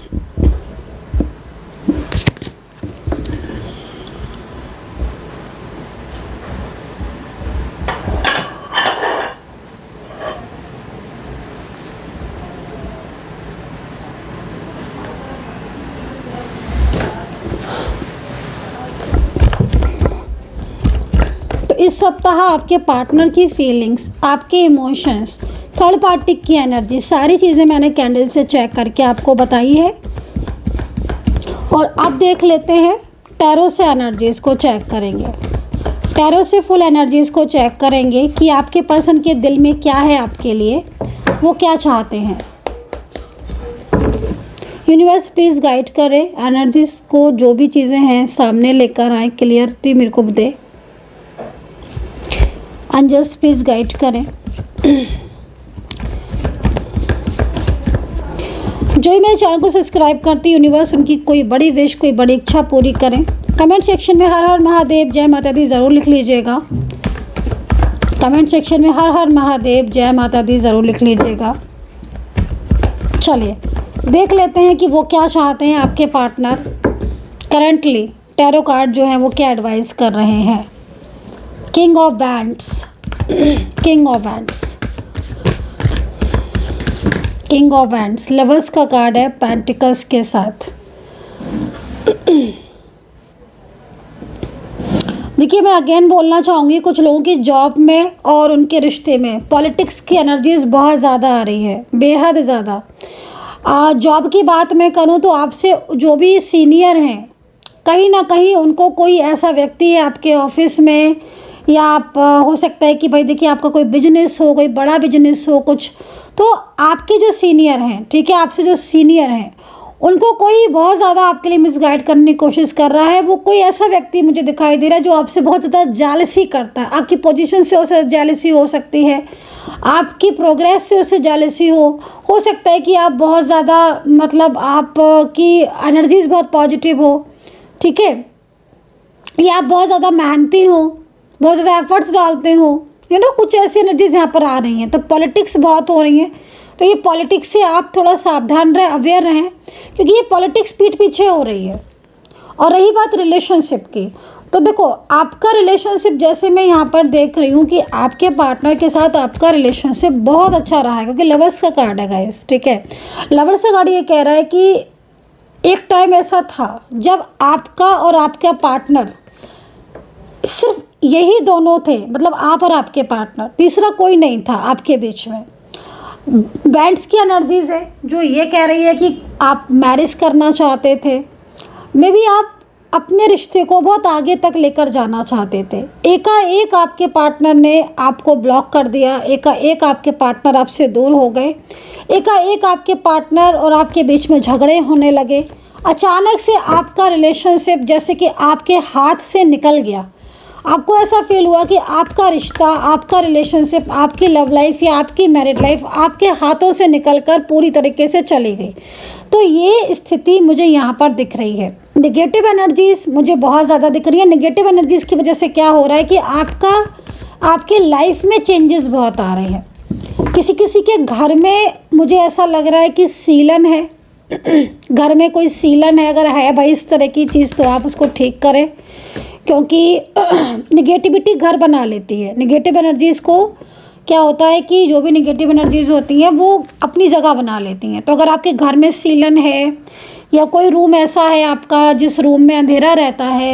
इस सप्ताह आपके पार्टनर की फीलिंग्स, आपके इमोशंस, थर्ड पार्टी की एनर्जी, सारी चीज़ें मैंने कैंडल से चेक करके आपको बताई है। और अब देख लेते हैं टैरो से एनर्जीज़ को चेक करेंगे। टैरो से फुल एनर्जीज़ को चेक करेंगे कि आपके पर्सन के दिल में क्या है आपके लिए, वो क्या चाहते हैं। यूनिवर्स प्लीज़ गाइड करें एनर्जीज़ को, जो भी चीज़ें हैं सामने लेकर आए, क्लियरिटी मेरे को दे। एंजल्स प्लीज़ गाइड करें। जो ही मेरे चैनल को सब्सक्राइब करती यूनिवर्स उनकी कोई बड़ी विश, कोई बड़ी इच्छा पूरी करें। कमेंट सेक्शन में हर हर महादेव जय माता दी ज़रूर लिख लीजिएगा। कमेंट सेक्शन में हर हर महादेव जय माता दी ज़रूर लिख लीजिएगा। चलिए देख लेते हैं कि वो क्या चाहते हैं आपके पार्टनर। करंटली टैरो कार्ड जो है वो क्या एडवाइस कर रहे हैं। King of bands, king of bands, king of bands, lovers का कार्ड है पेंटिकल्स के साथ। देखिए मैं अगेन बोलना चाहूँगी, कुछ लोगों की जॉब में और उनके रिश्ते में पॉलिटिक्स की एनर्जीज बहुत ज़्यादा आ रही है, बेहद ज़्यादा। जॉब की बात मैं करूँ तो आपसे जो भी सीनियर हैं, कहीं ना कहीं उनको कोई ऐसा व्यक्ति है आपके ऑफिस में, या आप हो सकता है कि भाई देखिए आपका कोई बिजनेस हो, कोई बड़ा बिजनेस हो कुछ, तो आपके जो सीनियर हैं, ठीक है, आपसे जो सीनियर हैं उनको कोई बहुत ज़्यादा आपके लिए मिसगाइड करने की कोशिश कर रहा है। वो कोई ऐसा व्यक्ति मुझे दिखाई दे रहा है जो आपसे बहुत ज़्यादा जेलसी करता है। आपकी पोजीशन से उसे जेलसी हो सकती है, आपकी प्रोग्रेस से उसे जेलसी हो सकता है कि आप बहुत ज़्यादा मतलब आपकी एनर्जीज बहुत पॉजिटिव हो, ठीक है, या आप बहुत ज़्यादा मेहनती हो, बहुत ज़्यादा एफर्ट्स डालते हो, कुछ ऐसी एनर्जीज यहाँ पर आ रही हैं। तो पॉलिटिक्स बहुत हो रही हैं, तो ये पॉलिटिक्स से आप थोड़ा सावधान रहें, अवेयर रहें, क्योंकि ये पॉलिटिक्स पीठ पीछे हो रही है। और रही बात रिलेशनशिप की, तो देखो आपका रिलेशनशिप, जैसे मैं यहाँ पर देख रही हूँ कि आपके पार्टनर के साथ आपका रिलेशनशिप बहुत अच्छा रहा है, क्योंकि लवर्स का कार्ड है गाइस, ठीक है। लवर्स का कार्ड ये कह रहा है कि एक टाइम ऐसा था जब आपका और आपका पार्टनर सिर्फ यही दोनों थे, मतलब आप और आपके पार्टनर, तीसरा कोई नहीं था आपके बीच में। बैंड्स की एनर्जीज है जो ये कह रही है कि आप मैरिज करना चाहते थे, मे बी आप अपने रिश्ते को बहुत आगे तक लेकर जाना चाहते थे। एकाएक आपके पार्टनर ने आपको ब्लॉक कर दिया, एकाएक आपके पार्टनर आपसे दूर हो गए, एकाएक आपके पार्टनर और आपके बीच में झगड़े होने लगे। अचानक से आपका रिलेशनशिप जैसे कि आपके हाथ से निकल गया। आपको ऐसा फील हुआ कि आपका रिश्ता, आपका रिलेशनशिप, आपकी लव लाइफ या आपकी मैरिड लाइफ आपके हाथों से निकलकर पूरी तरीके से चली गई। तो ये स्थिति मुझे यहाँ पर दिख रही है। नेगेटिव एनर्जीज मुझे बहुत ज़्यादा दिख रही है। नेगेटिव एनर्जीज़ की वजह से क्या हो रहा है कि आपके लाइफ में चेंजेस बहुत आ रहे हैं। किसी किसी के घर में मुझे ऐसा लग रहा है कि सीलन है, घर में कोई सीलन है, अगर है भाई इस तरह की चीज़ तो आप उसको ठीक करें, क्योंकि निगेटिविटी घर बना लेती है। निगेटिव एनर्जीज़ को क्या होता है कि जो भी निगेटिव एनर्जीज़ होती हैं वो अपनी जगह बना लेती हैं। तो अगर आपके घर में सीलन है या कोई रूम ऐसा है आपका जिस रूम में अंधेरा रहता है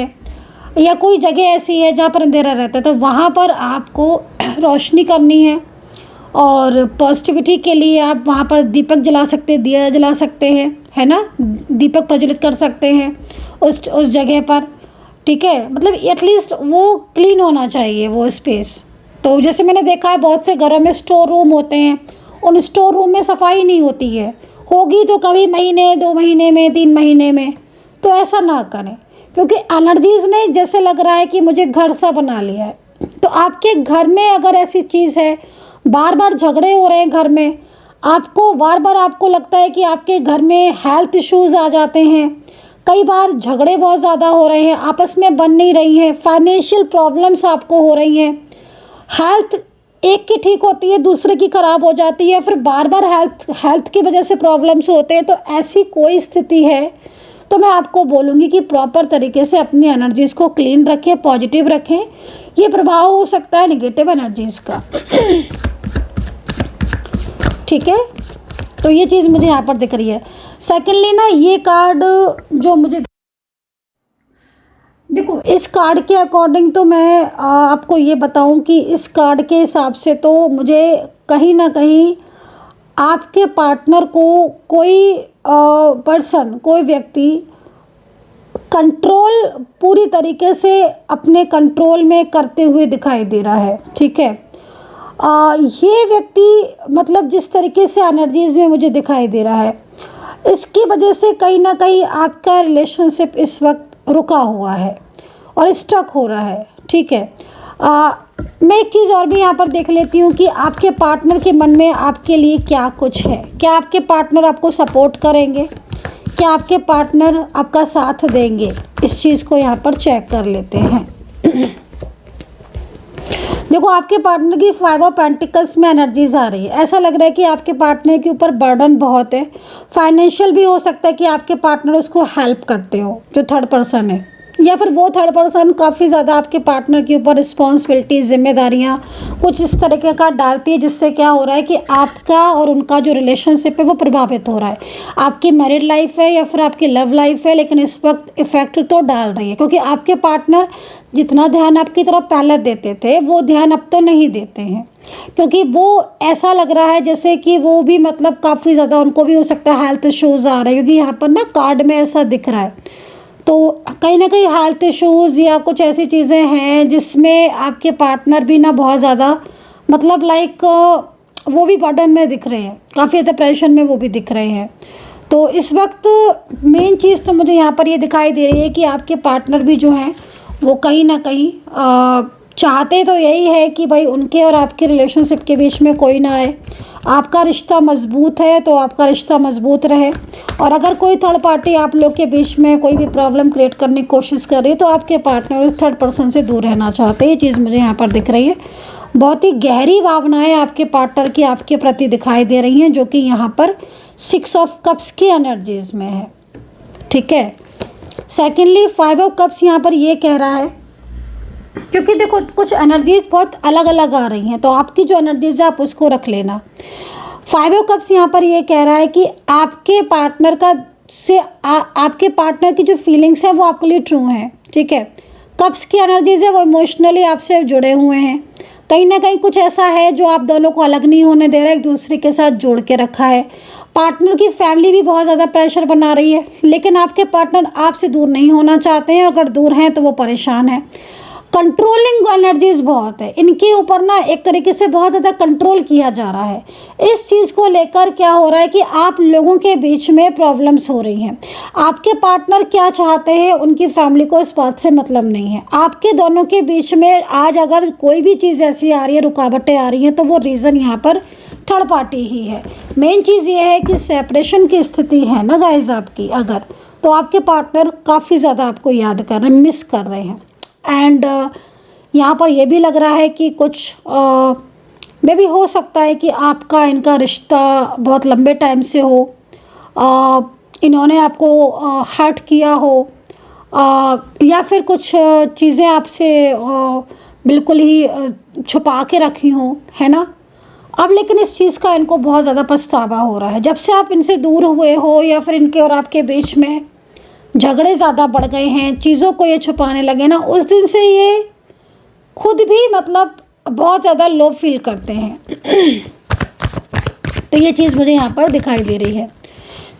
या कोई जगह ऐसी है जहाँ पर अंधेरा रहता है, तो वहाँ पर आपको रोशनी करनी है। और पॉजिटिविटी के लिए आप वहाँ पर दीपक जला सकते हैं, दिया जला सकते हैं, है ना, दीपक प्रज्वलित कर सकते हैं उस जगह पर। ठीक है, मतलब एटलीस्ट वो क्लीन होना चाहिए वो स्पेस। तो जैसे मैंने देखा है बहुत से घरों में स्टोर रूम होते हैं, उन स्टोर रूम में सफाई नहीं होती है, होगी तो कभी महीने 2 महीने में 3 महीने में। तो ऐसा ना करें, क्योंकि एनर्जीज़ ने जैसे लग रहा है कि मुझे घर सा बना लिया है। तो आपके घर में अगर ऐसी चीज़ है, बार बार झगड़े हो रहे हैं घर में, आपको बार बार आपको लगता है कि आपके घर में हेल्थ इश्यूज़ आ जाते हैं, कई बार झगड़े बहुत ज़्यादा हो रहे हैं, आपस में बन नहीं रही हैं, फाइनेंशियल प्रॉब्लम्स आपको हो रही हैं, हेल्थ एक की ठीक होती है दूसरे की ख़राब हो जाती है, फिर बार बार हेल्थ की वजह से प्रॉब्लम्स होते हैं, तो ऐसी कोई स्थिति है तो मैं आपको बोलूँगी कि प्रॉपर तरीके से अपनी एनर्जीज़ को क्लीन रखें, पॉजिटिव रखें। ये प्रभाव हो सकता है निगेटिव एनर्जीज़ का। ठीक है, तो ये चीज़ मुझे यहाँ पर दिख रही है। सेकेंडली ना, ये कार्ड जो मुझे देखो, इस कार्ड के अकॉर्डिंग तो मैं आपको ये बताऊं कि इस कार्ड के हिसाब से तो मुझे कहीं ना कहीं आपके पार्टनर को कोई पर्सन, कोई व्यक्ति कंट्रोल पूरी तरीके से अपने कंट्रोल में करते हुए दिखाई दे रहा है। ठीक है, ये व्यक्ति मतलब जिस तरीके से एनर्जीज़ में मुझे दिखाई दे रहा है, इसकी वजह से कहीं ना कहीं आपका रिलेशनशिप इस वक्त रुका हुआ है और स्टक हो रहा है। ठीक है, मैं एक चीज़ और भी यहाँ पर देख लेती हूँ कि आपके पार्टनर के मन में आपके लिए क्या कुछ है। क्या आपके पार्टनर आपको सपोर्ट करेंगे? क्या आपके पार्टनर आपका साथ देंगे? इस चीज़ को यहाँ पर चेक कर लेते हैं। देखो, आपके पार्टनर की 5 ऑफ पेंटिकल्स में एनर्जीज आ रही है। ऐसा लग रहा है कि आपके पार्टनर के ऊपर बर्डन बहुत है। फाइनेंशियल भी हो सकता है कि आपके पार्टनर उसको हेल्प करते हो, जो थर्ड पर्सन है, या फिर वो थर्ड पर्सन काफ़ी ज़्यादा आपके पार्टनर के ऊपर रिस्पॉन्सिबिलिटी, जिम्मेदारियाँ कुछ इस तरीके का डालती है, जिससे क्या हो रहा है कि आपका और उनका जो रिलेशनशिप है वो प्रभावित हो रहा है। आपकी मैरिड लाइफ है या फिर आपकी लव लाइफ है, लेकिन इस वक्त इफेक्ट तो डाल रही है, क्योंकि आपके पार्टनर जितना ध्यान आपकी तरफ पहले देते थे वो ध्यान अब तो नहीं देते हैं, क्योंकि वो ऐसा लग रहा है जैसे कि वो भी मतलब काफ़ी ज़्यादा उनको भी हो सकता है हेल्थ इश्यूज़ आ रहे हैं, क्योंकि यहाँ पर ना कार्ड में ऐसा दिख रहा है। तो कहीं ना कहीं हेल्थ इश्यूज़ या कुछ ऐसी चीज़ें हैं जिसमें आपके पार्टनर भी ना बहुत ज़्यादा मतलब लाइक वो भी बर्डन में दिख रहे हैं, काफ़ी ज़्यादा प्रेशर में वो भी दिख रहे हैं। तो इस वक्त मेन चीज़ तो मुझे यहाँ पर ये दिखाई दे रही है कि आपके पार्टनर भी जो हैं वो कहीं ना कहीं चाहते तो यही है कि भाई उनके और आपके रिलेशनशिप के बीच में कोई ना आए। आपका रिश्ता मजबूत है तो आपका रिश्ता मजबूत रहे, और अगर कोई थर्ड पार्टी आप लोग के बीच में कोई भी प्रॉब्लम क्रिएट करने की कोशिश कर रही है तो आपके पार्टनर उस थर्ड पर्सन से दूर रहना चाहते हैं। ये चीज़ मुझे यहाँ पर दिख रही है। बहुत ही गहरी भावनाएं आपके पार्टनर की आपके प्रति दिखाई दे रही हैं, जो कि यहाँ पर 6 ऑफ कप्स की एनर्जीज में है। ठीक है, सेकेंडली 5 ऑफ कप्स यहाँ पर ये कह रहा है, क्योंकि देखो कुछ एनर्जीज बहुत अलग अलग आ रही हैं, तो आपकी जो एनर्जीज है आप उसको रख लेना। 5 ऑफ कप्स यहाँ पर ये कह रहा है कि आपके पार्टनर का आपके पार्टनर की जो फीलिंग्स हैं वो आपके लिए ट्रू हैं। ठीक है, कप्स की एनर्जीज है वो इमोशनली आपसे जुड़े हुए हैं। कहीं ना कहीं कुछ ऐसा है जो आप दोनों को अलग नहीं होने दे रहा है, एक दूसरे के साथ जोड़ के रखा है। पार्टनर की फैमिली भी बहुत ज़्यादा प्रेशर बना रही है, लेकिन आपके पार्टनर आपसे दूर नहीं होना चाहते हैं, अगर दूर हैं तो वो परेशान है। कंट्रोलिंग एनर्जीज बहुत है इनके ऊपर ना, एक तरीके से बहुत ज़्यादा कंट्रोल किया जा रहा है। इस चीज़ को लेकर क्या हो रहा है कि आप लोगों के बीच में प्रॉब्लम्स हो रही हैं। आपके पार्टनर क्या चाहते हैं उनकी फैमिली को इस बात से मतलब नहीं है। आपके दोनों के बीच में आज अगर कोई भी चीज़ ऐसी आ रही है, रुकावटें आ रही हैं, तो वो रीज़न यहाँ पर थर्ड पार्टी ही है। मेन चीज़ ये है कि सेपरेशन की स्थिति है ना गाइज आपकी, अगर तो आपके पार्टनर काफ़ी ज़्यादा आपको याद कर रहे हैं, मिस कर रहे हैं। एंड यहाँ पर यह भी लग रहा है कि कुछ मे भी हो सकता है कि आपका इनका रिश्ता बहुत लंबे टाइम से हो, इन्होंने आपको हर्ट किया हो, या फिर कुछ चीज़ें आपसे बिल्कुल ही छुपा के रखी हों, है ना। अब लेकिन इस चीज़ का इनको बहुत ज़्यादा पछतावा हो रहा है। जब से आप इनसे दूर हुए हो या फिर इनके और आपके बीच में झगड़े ज़्यादा बढ़ गए हैं, चीज़ों को ये छुपाने लगे ना, उस दिन से ये खुद भी मतलब बहुत ज़्यादा लो फील करते हैं। तो ये चीज़ मुझे यहाँ पर दिखाई दे रही है।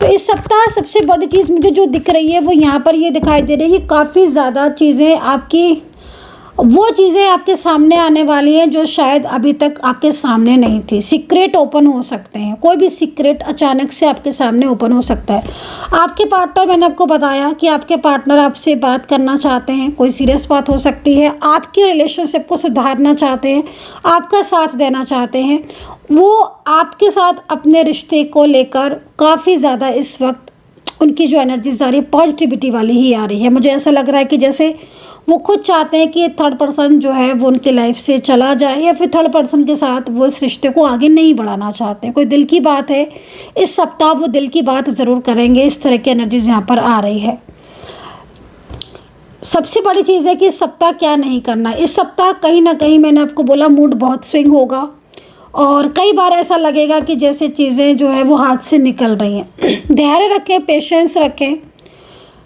तो इस सप्ताह सबसे बड़ी चीज़ मुझे जो दिख रही है वो यहाँ पर ये दिखाई दे रही है कि काफ़ी ज़्यादा चीज़ें आपकी, वो चीज़ें आपके सामने आने वाली हैं जो शायद अभी तक आपके सामने नहीं थी। सीक्रेट ओपन हो सकते हैं, कोई भी सीक्रेट अचानक से आपके सामने ओपन हो सकता है। आपके पार्टनर, मैंने आपको बताया कि आपके पार्टनर आपसे बात करना चाहते हैं, कोई सीरियस बात हो सकती है, आपके रिलेशनशिप को सुधारना चाहते हैं, आपका साथ देना चाहते हैं। वो आपके साथ अपने रिश्ते को लेकर काफ़ी ज़्यादा इस वक्त उनकी जो एनर्जीज आ रही है पॉजिटिविटी वाली ही आ रही है। मुझे ऐसा लग रहा है कि जैसे वो खुद चाहते हैं कि थर्ड पर्सन जो है वो उनकी लाइफ से चला जाए, या फिर थर्ड पर्सन के साथ वो इस रिश्ते को आगे नहीं बढ़ाना चाहते हैं। कोई दिल की बात है, इस सप्ताह वो दिल की बात ज़रूर करेंगे। इस तरह की एनर्जीज यहाँ पर आ रही है। सबसे बड़ी चीज़ है कि इस सप्ताह क्या नहीं करना। इस सप्ताह कहीं ना कहीं मैंने आपको बोला मूड बहुत स्विंग होगा और कई बार ऐसा लगेगा कि जैसे चीज़ें जो है वो हाथ से निकल रही हैं। धैर्य रखें, पेशेंस रखें,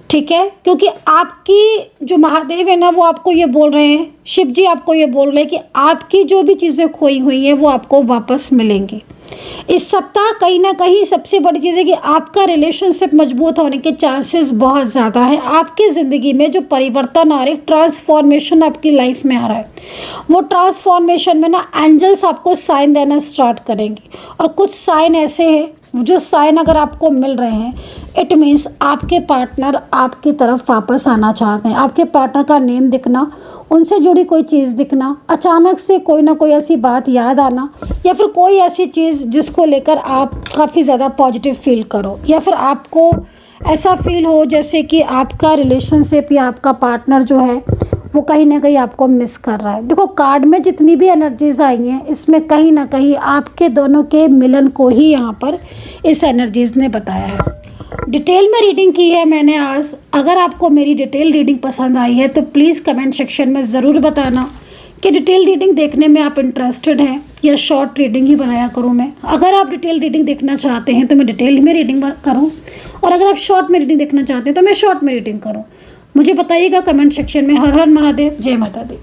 ठीक है, क्योंकि आपकी जो महादेव है ना वो आपको ये बोल रहे हैं, शिव जी आपको ये बोल रहे हैं कि आपकी जो भी चीज़ें खोई हुई हैं वो आपको वापस मिलेंगी। इस सप्ताह कहीं ना कहीं सबसे बड़ी चीज़ है कि आपका रिलेशनशिप मजबूत होने के चांसेस बहुत ज़्यादा है। आपकी ज़िंदगी में जो परिवर्तन आ रहे, ट्रांसफॉर्मेशन आपकी लाइफ में आ रहा है, वो ट्रांसफॉर्मेशन में ना एंजल्स आपको साइन देना स्टार्ट करेंगे। और कुछ साइन ऐसे हैं, जो साइन अगर आपको मिल रहे हैं, इट मीन्स आपके पार्टनर आपकी तरफ वापस आना चाहते हैं। आपके पार्टनर का नेम दिखना, उनसे जुड़ी कोई चीज़ दिखना, अचानक से कोई ना कोई ऐसी बात याद आना, या फिर कोई ऐसी चीज़ जिसको लेकर आप काफ़ी ज़्यादा पॉजिटिव फील करो, या फिर आपको ऐसा फील हो जैसे कि आपका रिलेशनशिप या आपका पार्टनर जो है वो कहीं ना कहीं आपको मिस कर रहा है। देखो कार्ड में जितनी भी एनर्जीज आई हैं इसमें कहीं ना कहीं आपके दोनों के मिलन को ही यहाँ पर इस एनर्जीज ने बताया है। डिटेल में रीडिंग की है मैंने आज। अगर आपको मेरी डिटेल रीडिंग पसंद आई है तो प्लीज़ कमेंट सेक्शन में ज़रूर बताना कि डिटेल रीडिंग देखने में आप इंटरेस्टेड हैं या शॉर्ट रीडिंग ही बनाया करूँ मैं। अगर आप डिटेल रीडिंग देखना चाहते हैं तो मैं डिटेल में रीडिंग करूँ, और अगर आप शॉर्ट में रीडिंग देखना चाहते हैं तो मैं शॉर्ट में रीडिंग करूँ। मुझे बताइएगा कमेंट सेक्शन में। हर हर महादेव, जय माता दी।